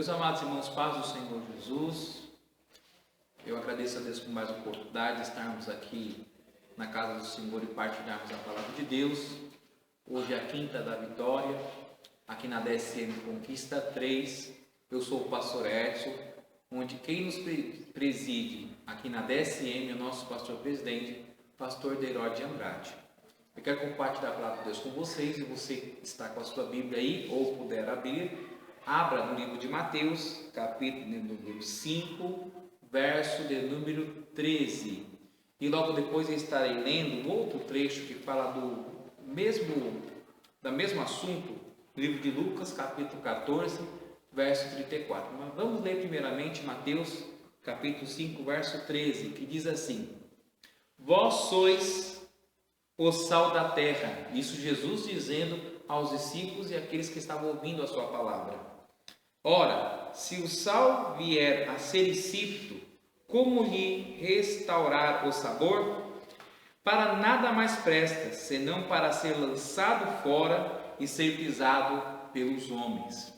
Meus amados irmãos, paz do Senhor Jesus, eu agradeço a Deus por mais uma oportunidade de estarmos aqui na casa do Senhor e partilharmos a palavra de Deus. Hoje é a quinta da vitória, aqui na DSM Conquista 3. Eu sou o pastor Edson, onde quem nos preside aqui na DSM é o nosso pastor presidente, pastor Deirode de Andrade. Eu quero compartilhar a palavra de Deus com vocês, e você que está com a sua Bíblia aí, ou puder abrir, abra no livro de Mateus, capítulo de número 5, verso de número 13. E logo depois eu estarei lendo um outro trecho que fala do mesmo assunto, livro de Lucas, capítulo 14, verso 34. Mas vamos ler primeiramente Mateus, capítulo 5, verso 13, que diz assim: Vós sois o sal da terra. Isso Jesus dizendo aos discípulos e àqueles que estavam ouvindo a sua palavra. Ora, se o sal vier a ser insípido, como lhe restaurar o sabor? Para nada mais presta, senão para ser lançado fora e ser pisado pelos homens.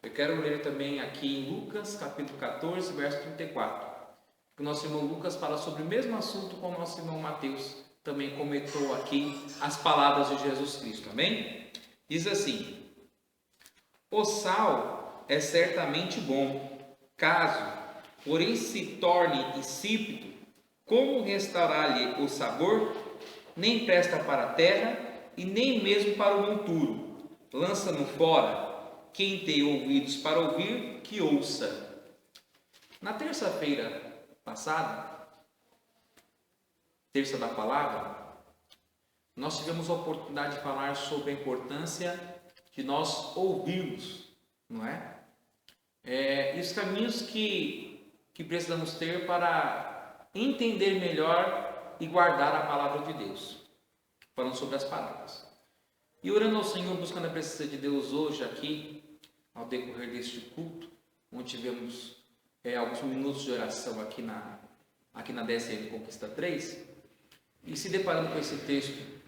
Eu quero ler também aqui em Lucas, capítulo 14, verso 34. O nosso irmão Lucas fala sobre o mesmo assunto com o nosso irmão Mateus também comentou aqui as palavras de Jesus Cristo, amém? Diz assim: o sal é certamente bom, caso, porém, se torne insípido, como restaurar-lhe o sabor? Nem presta para a terra e nem mesmo para o monturo. Lança-no fora. Quem tem ouvidos para ouvir, que ouça. Na terça-feira passada, terça da palavra, nós tivemos a oportunidade de falar sobre a importância de nós ouvirmos, não é? E os caminhos que precisamos ter para entender melhor e guardar a palavra de Deus, falando sobre as palavras. E orando ao Senhor, buscando a presença de Deus hoje aqui, ao decorrer deste culto, onde tivemos alguns minutos de oração aqui na DSM Conquista 3, e se deparando com esse texto,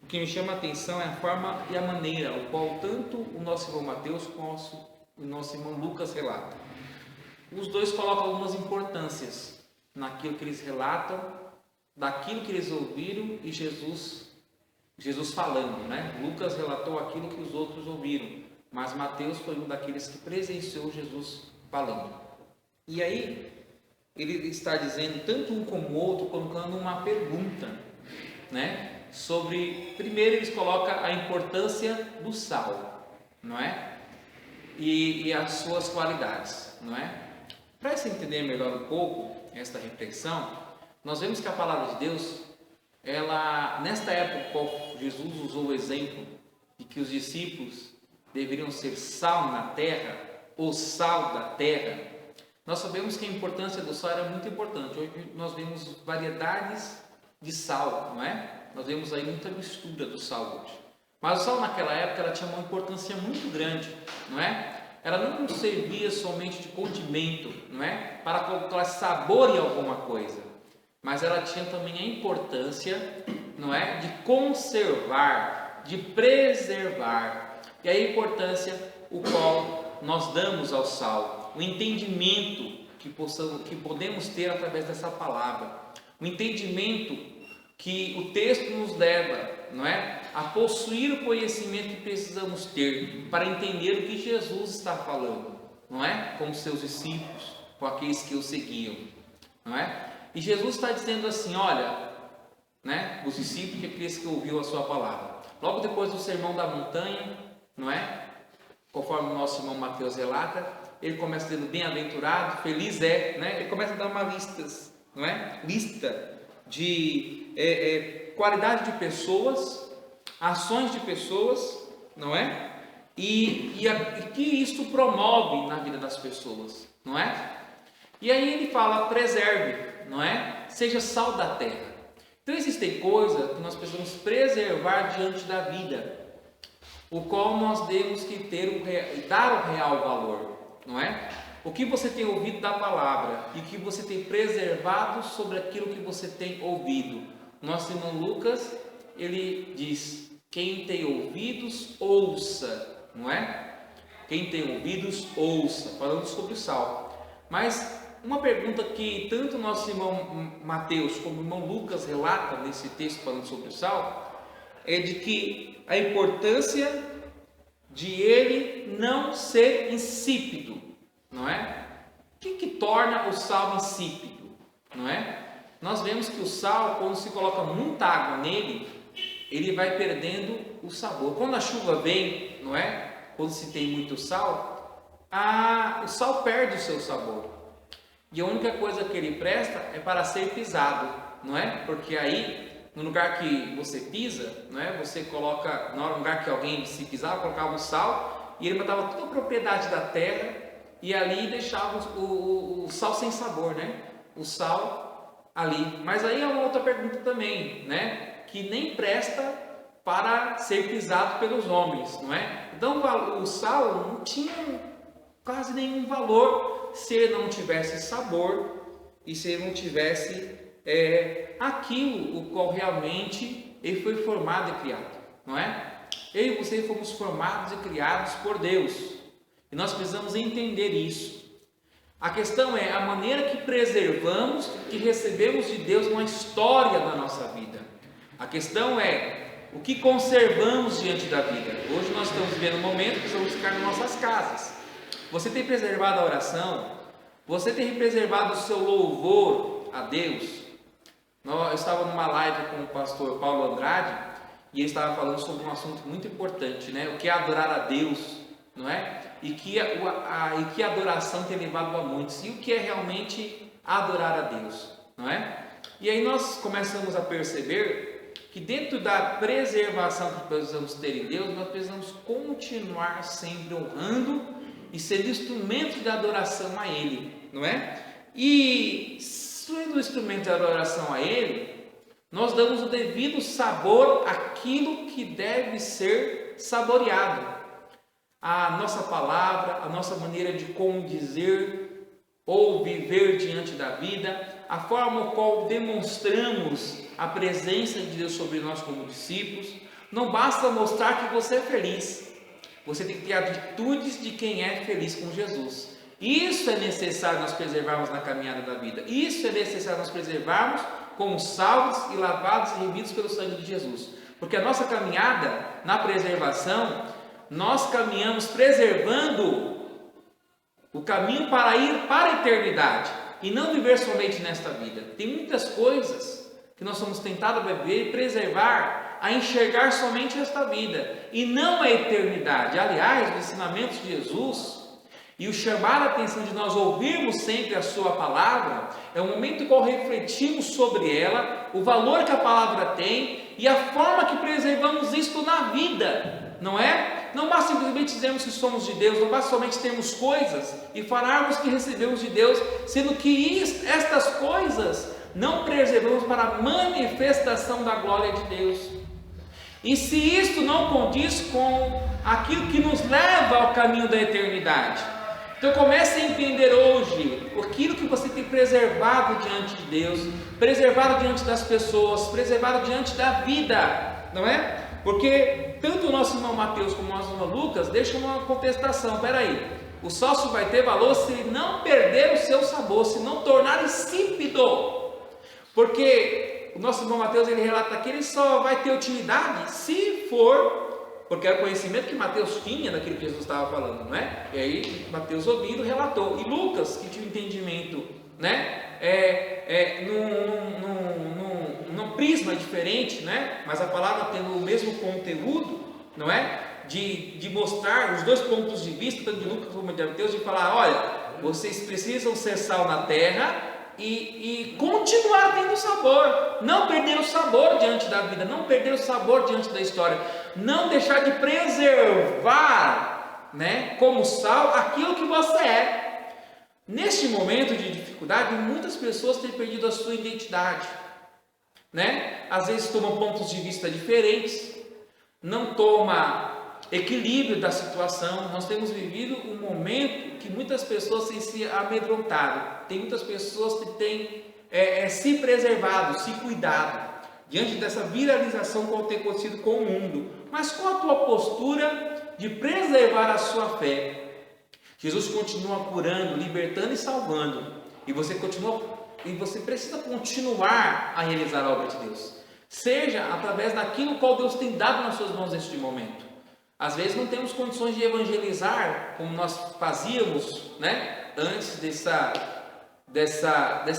o que me chama a atenção é a forma e a maneira o qual tanto o nosso irmão Mateus quanto o nosso irmão Lucas relatam. Os dois colocam algumas importâncias naquilo que eles relatam, daquilo que eles ouviram e Jesus falando, né? Lucas relatou aquilo que os outros ouviram, mas Mateus foi um daqueles que presenciou Jesus falando. E aí ele está dizendo, tanto um como o outro, colocando uma pergunta, né? Primeiro eles colocam a importância do sal, não é? E as suas qualidades, não é? Para se entender melhor um pouco esta reflexão, nós vemos que a palavra de Deus, ela, nesta época qual Jesus usou o exemplo de que os discípulos deveriam ser sal na terra, ou sal da terra, nós sabemos que a importância do sal era muito importante. Hoje nós vemos variedades de sal, não é? Nós vemos aí muita mistura do sal hoje. Mas o sal naquela época ela tinha uma importância muito grande, não é? Ela não servia somente de condimento, não é? Para colocar sabor em alguma coisa, mas ela tinha também a importância, não é? De conservar, de preservar. E a importância o qual nós damos ao sal, o entendimento que podemos ter através dessa palavra, o entendimento que o texto nos leva, não é? A possuir o conhecimento que precisamos ter para entender o que Jesus está falando, não é? Com os seus discípulos, com aqueles que o seguiam, não é? E Jesus está dizendo assim, olha, né? Os discípulos e aqueles que ouviram a sua palavra. Logo depois do sermão da montanha, não é? Conforme o nosso irmão Mateus relata, ele começa dizendo bem-aventurado, feliz é, né? Ele começa a dar uma lista, não é? Lista de qualidade de pessoas, ações de pessoas, não é? E que isso promove na vida das pessoas, não é? E aí ele fala, preserve, não é? Seja sal da terra. Então existem coisas que nós precisamos preservar diante da vida, o qual nós temos que dar o real valor, não é? O que você tem ouvido da palavra e que você tem preservado sobre aquilo que você tem ouvido. Nosso irmão Lucas, ele diz, quem tem ouvidos, ouça, não é? Quem tem ouvidos, ouça, falando sobre o sal. Mas uma pergunta que tanto nosso irmão Mateus como o irmão Lucas relatam nesse texto falando sobre o sal, é de que a importância de ele não ser insípido, não é? O que torna o sal insípido, não é? Nós vemos que o sal, quando se coloca muita água nele, ele vai perdendo o sabor. Quando a chuva vem, não é? Quando se tem muito sal, o sal perde o seu sabor. E a única coisa que ele presta é para ser pisado, não é? Porque aí, no lugar que você pisa, não é? Você coloca, no lugar que alguém se pisava, colocava o sal, e ele matava toda a propriedade da terra, e ali deixava o sal sem sabor, né? O sal ali. Mas aí é uma outra pergunta também, né? Que nem presta para ser pisado pelos homens, não é? Então o sal não tinha quase nenhum valor se ele não tivesse sabor e se ele não tivesse aquilo o qual realmente ele foi formado e criado, não é? Eu e você fomos formados e criados por Deus e nós precisamos entender isso. A questão é a maneira que preservamos, que recebemos de Deus uma história na nossa vida. A questão é o que conservamos diante da vida. Hoje nós estamos vivendo um momento que precisamos ficar nas nossas casas. Você tem preservado a oração? Você tem preservado o seu louvor a Deus? Eu estava numa live com o pastor Paulo Andrade e ele estava falando sobre um assunto muito importante, né? O que é adorar a Deus, não é? E que a adoração tem levado a muitos. E o que é realmente adorar a Deus, não é? E aí nós começamos a perceber que dentro da preservação que precisamos ter em Deus, nós precisamos continuar sempre honrando e ser instrumento de adoração a Ele, não é? E sendo instrumento de adoração a Ele, nós damos o devido sabor àquilo que deve ser saboreado. A nossa palavra, a nossa maneira de condizer ou viver diante da vida, a forma qual demonstramos a presença de Deus sobre nós como discípulos. Não basta mostrar que você é feliz, você tem que ter atitudes de quem é feliz com Jesus. Isso é necessário nós preservarmos na caminhada da vida. Isso é necessário nós preservarmos como salvos e lavados e remidos pelo sangue de Jesus. Porque a nossa caminhada na preservação, nós caminhamos preservando o caminho para ir para a eternidade e não viver somente nesta vida. Tem muitas coisas que nós somos tentados a beber e preservar, a enxergar somente esta vida e não a eternidade. Aliás, os ensinamentos de Jesus e o chamar a atenção de nós ouvirmos sempre a sua palavra é o momento em qual refletimos sobre ela, o valor que a palavra tem e a forma que preservamos isto na vida, não é? Não basta simplesmente dizermos que somos de Deus, não basta somente termos coisas e falarmos que recebemos de Deus, sendo que estas coisas não preservamos para a manifestação da glória de Deus. E se isto não condiz com aquilo que nos leva ao caminho da eternidade, então comece a entender hoje aquilo que você tem preservado diante de Deus, preservado diante das pessoas, preservado diante da vida, não é? Porque tanto o nosso irmão Mateus como o nosso irmão Lucas deixam uma contestação. Peraí, o sal só vai ter valor se ele não perder o seu sabor, se não tornar insípido. Porque o nosso irmão Mateus ele relata que ele só vai ter utilidade se for, porque é o conhecimento que Mateus tinha daquilo que Jesus estava falando, não é? E aí Mateus ouvindo relatou. E Lucas, que tinha um entendimento, né? Num prisma diferente, né? Mas a palavra tendo o mesmo conteúdo, não é? De mostrar os dois pontos de vista, tanto de Lucas como de Mateus, de falar, olha, vocês precisam ser sal na terra e continuar tendo sabor, não perder o sabor diante da vida, não perder o sabor diante da história, não deixar de preservar, né, como sal, aquilo que você é. Neste momento de dificuldade, muitas pessoas têm perdido a sua identidade, né? Às vezes tomam pontos de vista diferentes, não toma equilíbrio da situação. Nós temos vivido um momento que muitas pessoas têm se amedrontado, tem muitas pessoas que têm se preservado, se cuidado, diante dessa viralização que tem acontecido com o mundo. Mas qual a tua postura de preservar a sua fé, Jesus continua curando, libertando e salvando. E você precisa continuar a realizar a obra de Deus. Seja através daquilo qual Deus tem dado nas suas mãos neste momento. Às vezes não temos condições de evangelizar como nós fazíamos, né, antes dessa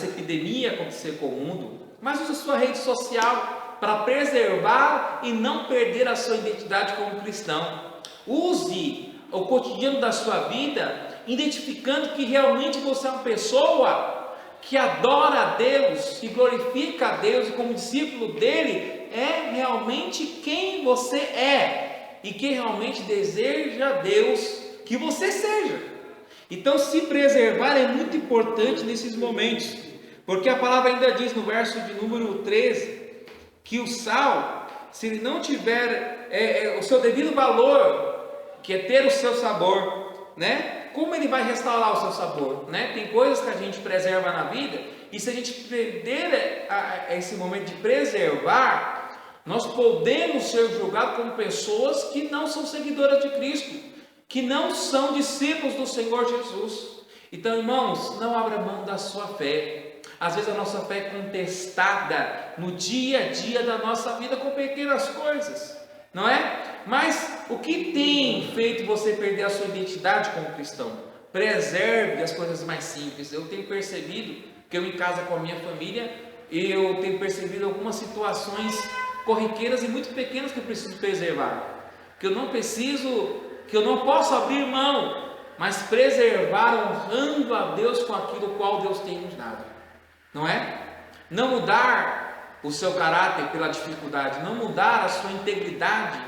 epidemia acontecer com o mundo. Mas use a sua rede social para preservar e não perder a sua identidade como cristão. Use o cotidiano da sua vida, identificando que realmente você é uma pessoa que adora a Deus, que glorifica a Deus, e como discípulo dele, é realmente quem você é, e que realmente deseja a Deus que você seja. Então, se preservar é muito importante nesses momentos, porque a palavra ainda diz no verso de número 13, que o sal, se ele não tiver o seu devido valor, que é ter o seu sabor, né? Como ele vai restaurar o seu sabor, né? Tem coisas que a gente preserva na vida, e se a gente perder esse momento de preservar, nós podemos ser julgados como pessoas que não são seguidoras de Cristo, que não são discípulos do Senhor Jesus. Então, irmãos, não abra mão da sua fé. Às vezes a nossa fé é contestada no dia a dia da nossa vida com pequenas coisas, não é? Mas o que tem feito você perder a sua identidade como cristão? Preserve as coisas mais simples. Eu tenho percebido que eu em casa com a minha família, eu tenho percebido algumas situações corriqueiras e muito pequenas que eu preciso preservar, que eu não posso abrir mão, mas preservar honrando a Deus com aquilo qual Deus tem nos dado, não é? Não mudar o seu caráter pela dificuldade, não mudar a sua integridade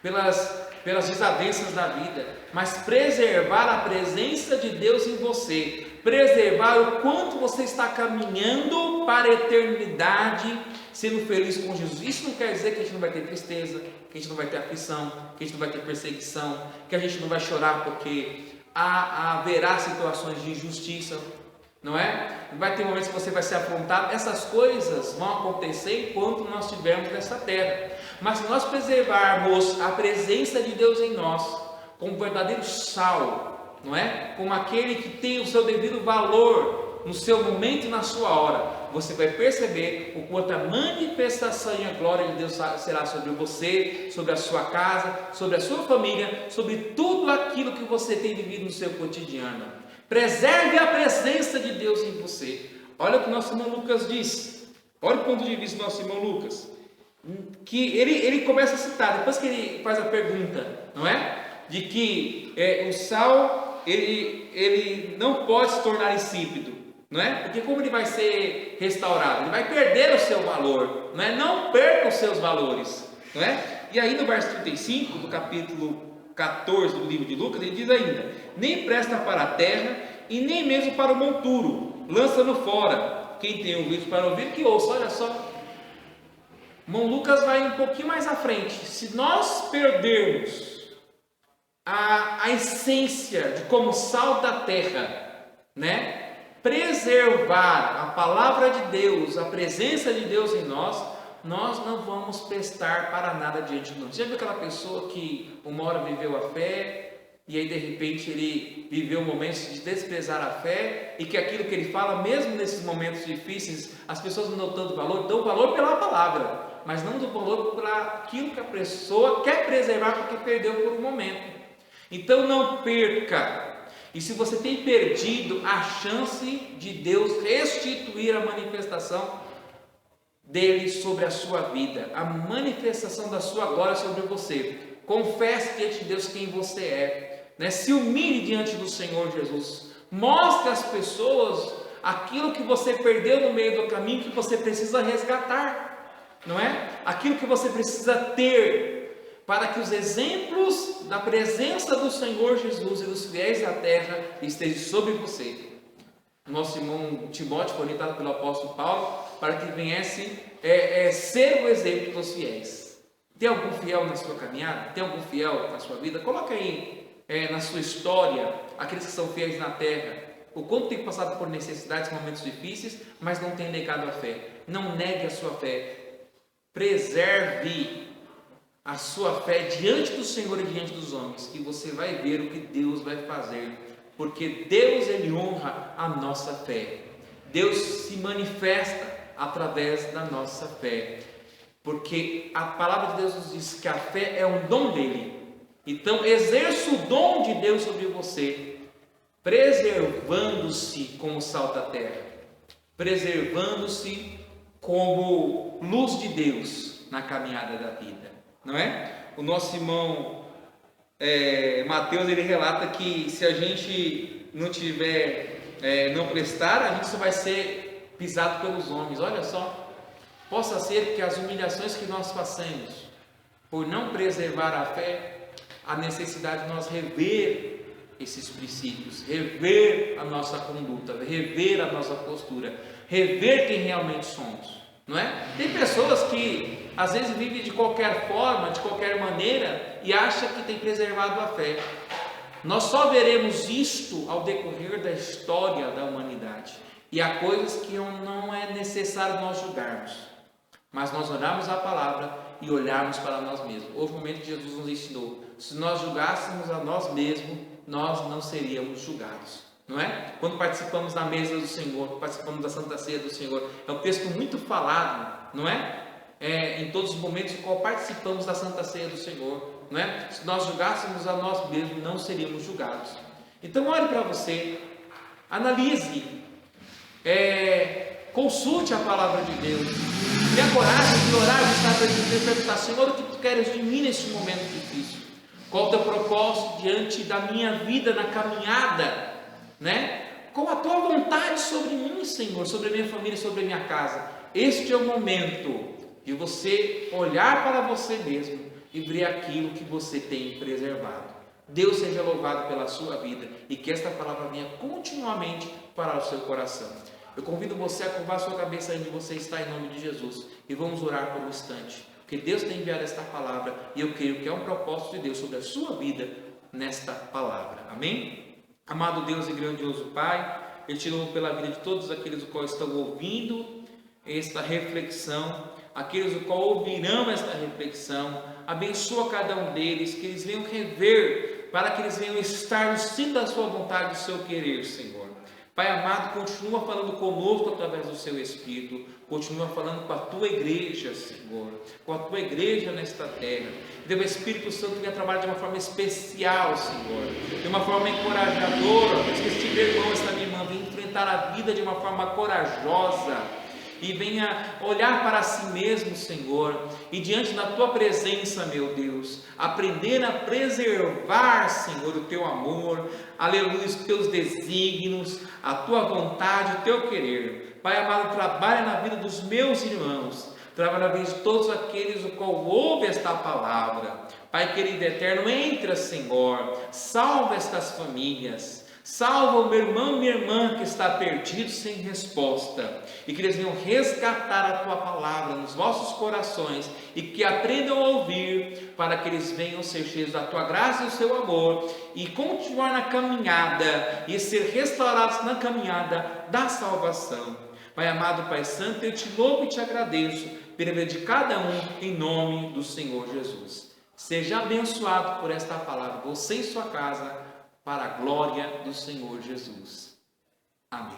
pelas desavenças da vida, mas preservar a presença de Deus em você, preservar o quanto você está caminhando para a eternidade, sendo feliz com Jesus. Isso não quer dizer que a gente não vai ter tristeza, que a gente não vai ter aflição, que a gente não vai ter perseguição, que a gente não vai chorar porque haverá situações de injustiça, não é? Vai ter momentos que você vai ser afrontado. Essas coisas vão acontecer enquanto nós estivermos nessa terra. Mas se nós preservarmos a presença de Deus em nós, como verdadeiro sal, não é? Como aquele que tem o seu devido valor no seu momento e na sua hora, você vai perceber o quanto a manifestação e a glória de Deus será sobre você, sobre a sua casa, sobre a sua família, sobre tudo aquilo que você tem vivido no seu cotidiano. Preserve a presença de Deus em você. Olha o que nosso irmão Lucas diz. Olha o ponto de vista do nosso irmão Lucas, que ele começa a citar, depois que ele faz a pergunta, não é? De que o sal ele não pode se tornar insípido, não é? Porque como ele vai ser restaurado? Ele vai perder o seu valor, não é? Não perca os seus valores, não é? E aí no verso 35 do capítulo 14 do livro de Lucas, ele diz ainda: nem presta para a terra e nem mesmo para o monturo, lança-no fora. Quem tem ouvidos para ouvir, que ouça. Olha só, irmão Lucas vai um pouquinho mais à frente. Se nós perdermos a essência de como sal da terra, né? Preservar a palavra de Deus, a presença de Deus em nós não vamos prestar para nada diante de nós. Já viu aquela pessoa que uma hora viveu a fé e aí de repente ele viveu momentos de desprezar a fé, e que aquilo que ele fala, mesmo nesses momentos difíceis, as pessoas não dão tanto valor, dão valor pela palavra, mas não dão valor por aquilo que a pessoa quer preservar porque perdeu por um momento. Então não perca. E se você tem perdido a chance de Deus restituir a manifestação dele sobre a sua vida, a manifestação da sua glória sobre você, confesse diante de Deus quem você é, né? Se humilhe diante do Senhor Jesus, mostre às pessoas aquilo que você perdeu no meio do caminho, que você precisa resgatar, não é? Aquilo que você precisa ter, para que os exemplos da presença do Senhor Jesus e dos fiéis da terra estejam sobre você. Nosso irmão Timóteo foi orientado pelo apóstolo Paulo para que viesse ser o exemplo dos fiéis. Tem algum fiel na sua caminhada? Tem algum fiel na sua vida? Coloca aí na sua história aqueles que são fiéis na terra, o quanto tem passado por necessidades, momentos difíceis, mas não tem negado a fé. Não negue a sua fé. Preserve a sua fé diante do Senhor e diante dos homens, que você vai ver o que Deus vai fazer, porque Deus, Ele honra a nossa fé. Deus se manifesta através da nossa fé, porque a palavra de Deus nos diz que a fé é um dom dele. Então exerça o dom de Deus sobre você, preservando-se como sal da terra, preservando-se como luz de Deus na caminhada da vida, não é? O nosso irmão Mateus, ele relata que se a gente não tiver, não prestar, a gente só vai ser pisado pelos homens. Olha só, possa ser que as humilhações que nós passamos por não preservar a fé, a necessidade de nós rever esses princípios, rever a nossa conduta, rever a nossa postura, rever quem realmente somos, não é? Tem pessoas que às vezes vivem de qualquer forma, de qualquer maneira e acham que tem preservado a fé. Nós só veremos isto ao decorrer da história da humanidade, e há coisas que não é necessário nós julgarmos, mas nós olharmos a palavra e olharmos para nós mesmos. Houve um momento que Jesus nos ensinou: se nós julgássemos a nós mesmos, nós não seríamos julgados, não é? Quando participamos da mesa do Senhor, participamos da Santa Ceia do Senhor, é um texto muito falado, não é? Em todos os momentos em qual participamos da Santa Ceia do Senhor, não é? Se nós julgássemos a nós mesmos, não seríamos julgados. Então olhe para você, analise, consulte a palavra de Deus, tenha coragem de orar, de estar perdido, de perguntar: Senhor, o que tu queres de mim neste momento difícil? Qual o teu propósito diante da minha vida na caminhada, né? Qual a tua vontade sobre mim, Senhor, sobre a minha família, sobre a minha casa? Este é o momento de você olhar para você mesmo e ver aquilo que você tem preservado. Deus seja louvado pela sua vida e que esta palavra venha continuamente para o seu coração. Eu convido você a curvar sua cabeça onde você está, em nome de Jesus, e vamos orar por um instante, porque Deus tem enviado esta palavra e eu creio que é um propósito de Deus sobre a sua vida nesta palavra. Amém? Amado Deus e grandioso Pai, eu te louvo pela vida de todos aqueles que estão ouvindo esta reflexão, aqueles que ouvirão esta reflexão. Abençoa cada um deles, que eles venham rever, para que eles venham estar no centro da sua vontade, do seu querer, Senhor. Pai amado, continua falando conosco através do seu Espírito, continua falando com a tua igreja, Senhor, com a tua igreja nesta terra. Deus, Espírito Santo, venha trabalhar de uma forma especial, Senhor, de uma forma encorajadora, que este meu irmão, esta minha irmã, venha enfrentar a vida de uma forma corajosa, e venha olhar para si mesmo, Senhor, e diante da tua presença, meu Deus, aprender a preservar, Senhor, o teu amor, aleluia, os teus desígnios, a tua vontade, o teu querer. Pai amado, trabalha na vida dos meus irmãos, trabalha na vida de todos aqueles o qual ouvem esta palavra. Pai querido eterno, entra, Senhor, salva estas famílias, salva o meu irmão e minha irmã que está perdido sem resposta, e que eles venham resgatar a tua palavra nos vossos corações e que aprendam a ouvir, para que eles venham ser cheios da tua graça e do seu amor e continuar na caminhada e ser restaurados na caminhada da salvação. Pai amado, Pai santo, eu te louvo e te agradeço pela vida de cada um, em nome do Senhor Jesus. Seja abençoado por esta palavra, você e sua casa, para a glória do Senhor Jesus. Amém.